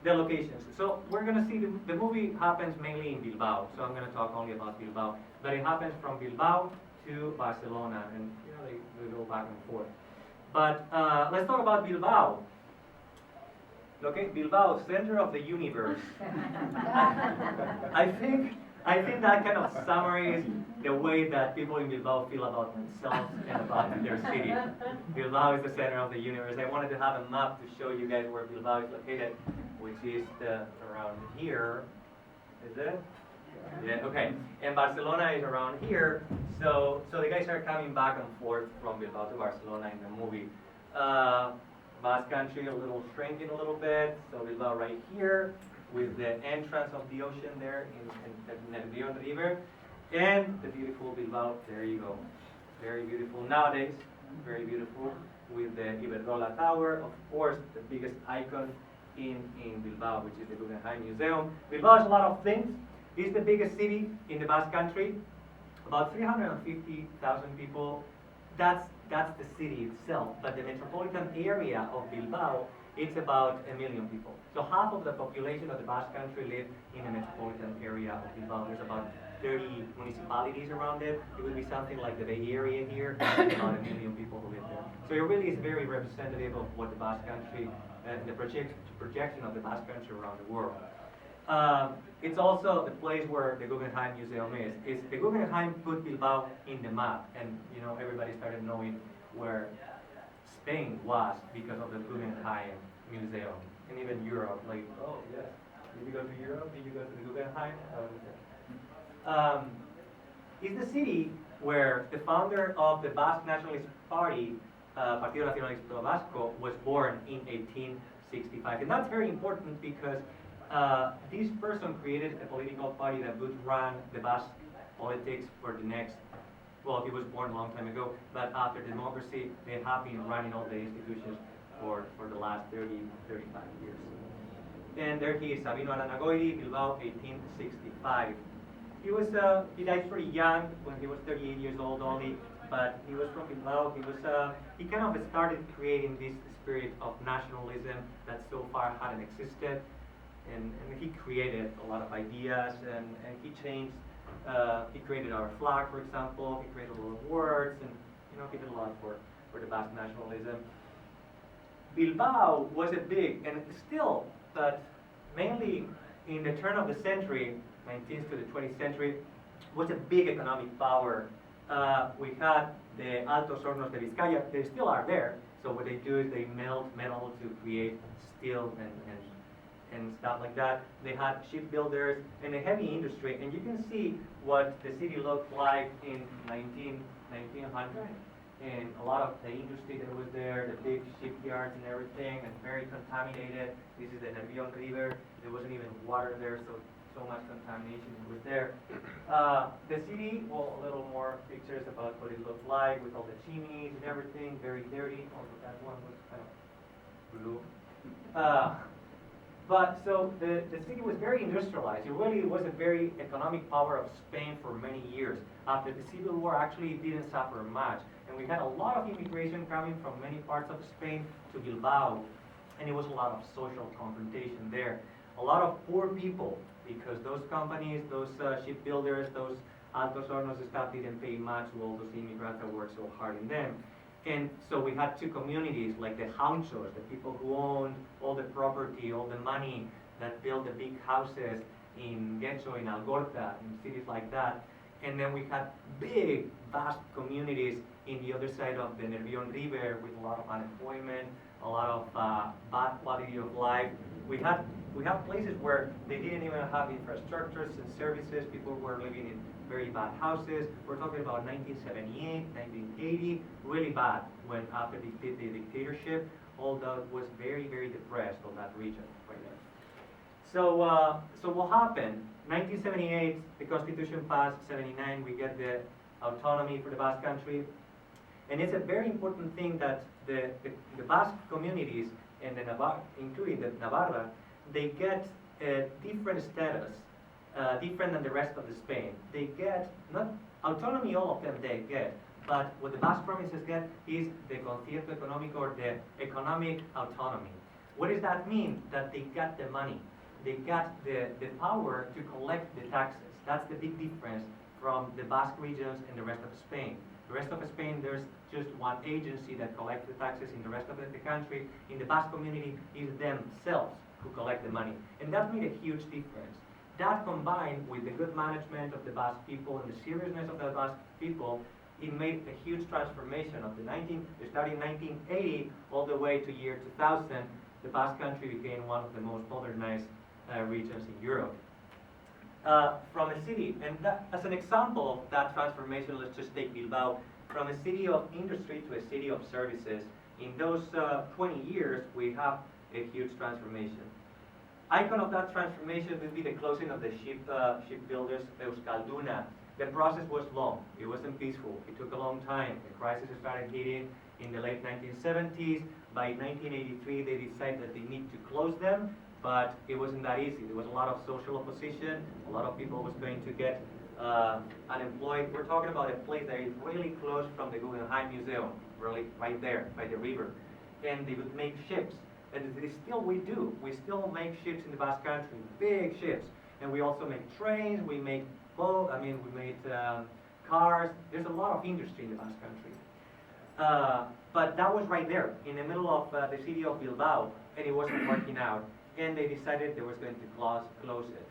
the locations. So we're going to see the movie happens mainly in Bilbao, so I'm going to talk only about Bilbao. But it happens from Bilbao to Barcelona, and they go back and forth. But let's talk about Bilbao. Okay, Bilbao, center of the universe. I think that kind of summarizes the way that people in Bilbao feel about themselves and about their city. Bilbao is the center of the universe. I wanted to have a map to show you guys where Bilbao is located, which is around here. Is it? Yeah, okay. And Barcelona is around here. So the guys are coming back and forth from Bilbao to Barcelona in the movie. Basque Country a little shrinking a little bit. So Bilbao right here with the entrance of the ocean there in the Nervión River. And the beautiful Bilbao, there you go. Very beautiful nowadays, very beautiful. With the Iberdrola Tower, of course, the biggest icon in Bilbao, which is the Guggenheim Museum. Bilbao is a lot of things. It's the biggest city in the Basque Country, about 350,000 people. That's the city itself, but the metropolitan area of Bilbao, it's about 1 million people. So half of the population of the Basque Country live in the metropolitan area of Bilbao. There's about 30 municipalities around it. It would be something like the Bay Area here, about 1 million people who live there. So it really is very representative of what the Basque Country, the projection of the Basque Country around the world. It's also the place where the Guggenheim Museum is. It's the Guggenheim put Bilbao in the map, and everybody started knowing where Spain was because of the Guggenheim Museum, and even Europe. Like, oh yes, did you go to Europe? Did you go to the Guggenheim? It's the city where the founder of the Basque Nationalist Party, Partido Nacionalista Vasco, was born in 1865, and that's very important because this person created a political party that would run the Basque politics for the next, well, he was born a long time ago, but after democracy, they have been running all the institutions for the last 30, 35 years. And there he is, Sabino Aranagoiri, Bilbao, 1865. He died pretty young, when he was 38 years old only, but he was from Bilbao. He kind of started creating this spirit of nationalism that so far hadn't existed. And he created a lot of ideas, and he changed, he created our flag, for example. He created a lot of words, and he did a lot for the Basque nationalism. Bilbao was a big, and still, but mainly in the turn of the century, 19th to the 20th century, was a big economic power. We had the Altos Hornos de Vizcaya. They still are there. So what they do is they melt metal to create steel and stuff like that. They had shipbuilders and a heavy industry, and you can see what the city looked like in 1900, and a lot of the industry that was there, the big shipyards and everything, and very contaminated. This is the Nervión River. There wasn't even water there, so much contamination was there. The city, well, a little more pictures about what it looked like with all the chimneys and everything, very dirty, although that one was kind of blue. But so the city was very industrialized. It really was a very economic power of Spain for many years. After the Civil War, actually it didn't suffer much. And we had a lot of immigration coming from many parts of Spain to Bilbao. And it was a lot of social confrontation there. A lot of poor people, because those companies, those shipbuilders, those Altos Hornos stuff didn't pay much to all those immigrants that worked so hard in them. And so we had two communities, like the Jaunchos, the people who owned all the property, all the money, that built the big houses in Getxo, in Algorta, in cities like that. And then we had big, vast communities in the other side of the Nervión River with a lot of unemployment, a lot of bad quality of life. We have places where they didn't even have infrastructures and services. People were living in very bad houses. We're talking about 1978, 1980, really bad, when after the dictatorship, all that was very, very depressed, all that region right there. So what happened? 1978, the Constitution passed. 79, we get the autonomy for the Basque Country. And it's a very important thing that the Basque communities, and including the Navarra, they get a different status, different than the rest of the Spain. They get, not autonomy, all of them they get, but what the Basque provinces get is the concierto económico, or the economic autonomy. What does that mean? That they got the money. They got the power to collect the taxes. That's the big difference from the Basque regions and the rest of Spain. The rest of Spain, there's just one agency that collects the taxes. In the rest of the country, in the Basque community, is themselves who collect the money. And that made a huge difference. That combined with the good management of the Basque people and the seriousness of the Basque people, it made a huge transformation of starting 1980 all the way to year 2000. The Basque Country became one of the most modernized regions in Europe. From a city, and as an example of that transformation, let's just take Bilbao. From a city of industry to a city of services, in those 20 years, we have a huge transformation. Icon of that transformation would be the closing of the shipbuilders Euskalduna. The process was long. It wasn't peaceful. It took a long time. The crisis started hitting in the late 1970s. By 1983, they decided that they need to close them, but it wasn't that easy. There was a lot of social opposition. A lot of people was going to get unemployed. We're talking about a place that is really close from the Guggenheim Museum, really right there by the river. And they would make ships. And we do. We still make ships in the Basque Country, big ships. And we also make trains, we make we made cars. There's a lot of industry in the Basque Country. But that was right there, in the middle of the city of Bilbao, and it wasn't working out. And they decided they were going to close it.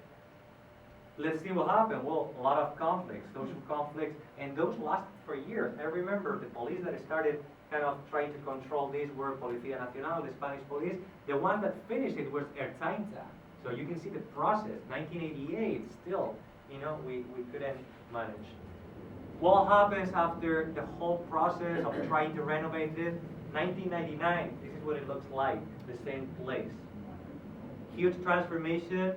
Let's see what happened. Well, a lot of conflicts, social conflicts, and those lasted for years. I remember the police that started kind of trying to control this were Policía Nacional, the Spanish police. The one that finished it was Ertzaintza. So you can see the process. 1988, still, we couldn't manage. What happens after the whole process of trying to renovate it? 1999, this is what it looks like, the same place. Huge transformation,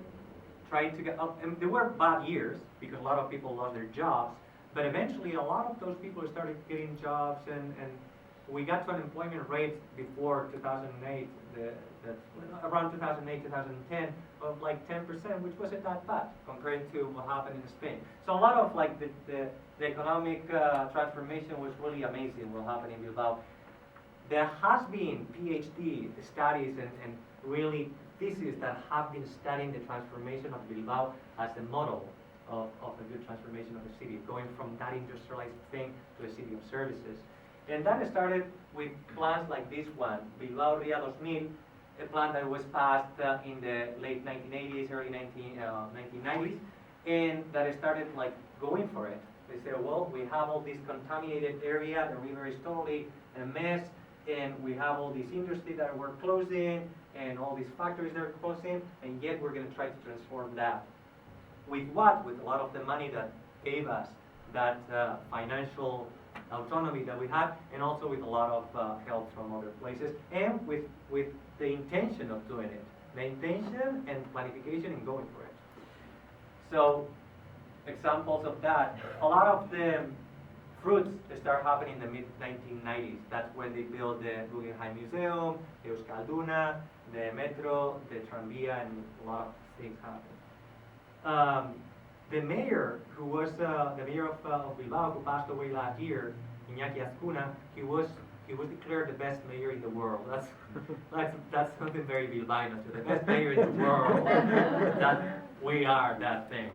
trying to get up. And there were bad years because a lot of people lost their jobs, but eventually a lot of those people started getting jobs, and we got to unemployment rates before 2008, around 2008, 2010, of like 10%, which wasn't that bad compared to what happened in Spain. So a lot of like the economic transformation was really amazing what happened in Bilbao. There has been PhD studies and really theses that have been studying the transformation of Bilbao as a model of a good transformation of the city, going from that industrialized thing to a city of services. And that started with plans like this one, Bilbao Ria 2000, a plan that was passed in the late 1980s, early 1990s, and that started like going for it. They said, well, we have all this contaminated area, the river is totally a mess, and we have all this industry that we're closing, and all these factories that are closing, and yet we're going to try to transform that. With what? With a lot of the money that gave us that financial autonomy that we had, and also with a lot of help from other places, and with the intention of doing it. The intention and planification and going for it. So, examples of that. A lot of the fruits start happening in the mid-1990s. That's when they built the Guggenheim Museum, the Euskalduna, the Metro, the Tranvía, and a lot of things happened. The mayor, who was the mayor of Bilbao, who passed away last year, Iñaki Azcuna, he was declared the best mayor in the world. That's something very Bilbaíno, the best mayor in the world. That we are that thing.